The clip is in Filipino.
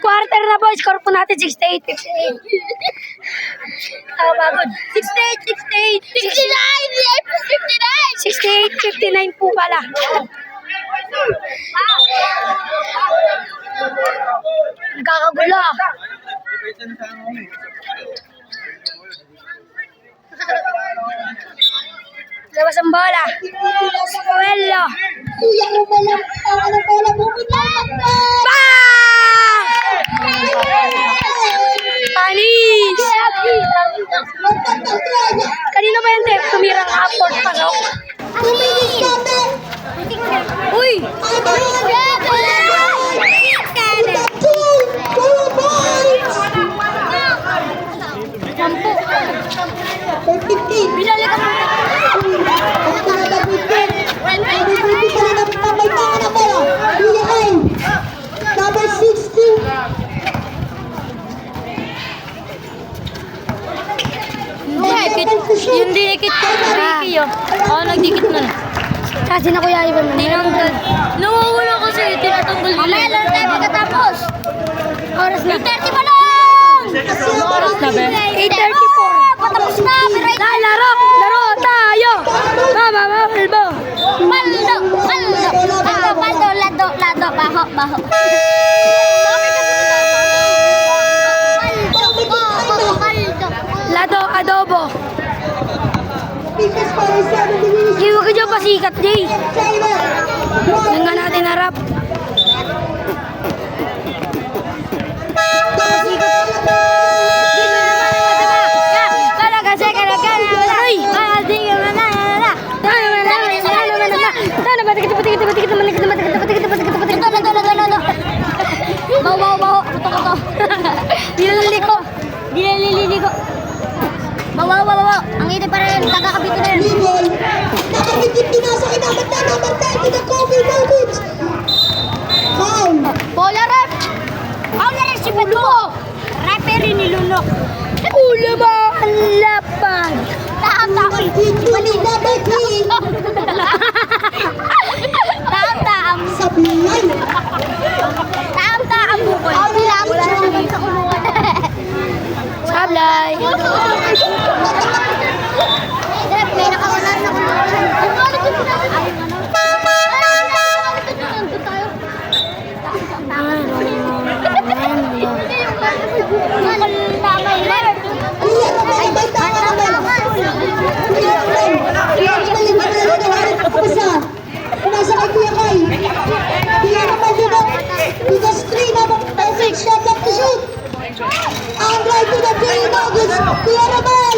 quarter na boys. Score po natin 68-58. Pagod. 68, 68-59 69! po pala. Nagkakagulo. Labas ang bola. Suelo. Kuya mo ba lang ang bola mo? Bang! Panis! Kanino ba yung tape? Tumirang hapon pasok. Uy! Binali ka mo. Number 60. Yung dinikit ko, Ricky yun. Oo, nagdikit na. Kasi na kuya Ivan mo. Tinanggal. Nawawala kasi, tinatanggal nila. Mamaya lang tayo magkatapos. Oras na. 30 pa lang! Oras na ba? 8:34. Patapos na! Lalaro! Laro tayo! Mama, malbo! Paldo! Lado! Baho! Paldo! Lado, adobo. Iwan ka dyan pasikat, Jay. Yan nga natin harap. Baho! Puto! Nilaliko. Baho! Ang ito pa rin, tagakabito na yun. Nakakitip pinasa kinamat na naman tayo ng Kobe Martins. Foul. Bola ref! Si Beto! Referee nilunok. Ulo mo ang lapad. Taam-taam. Mali number 3. Taam-taam. Sablay. Taam-taam bukol. Wala na naman sa kulungan. Sablay. Ref, may nakawala sa kulungan. Ano dito na? Nasa kay Kuya Kai. Kuya naman yun ang bigas 3 na perfect shot up to shoot. Ang drive to the green August. Kuya naman.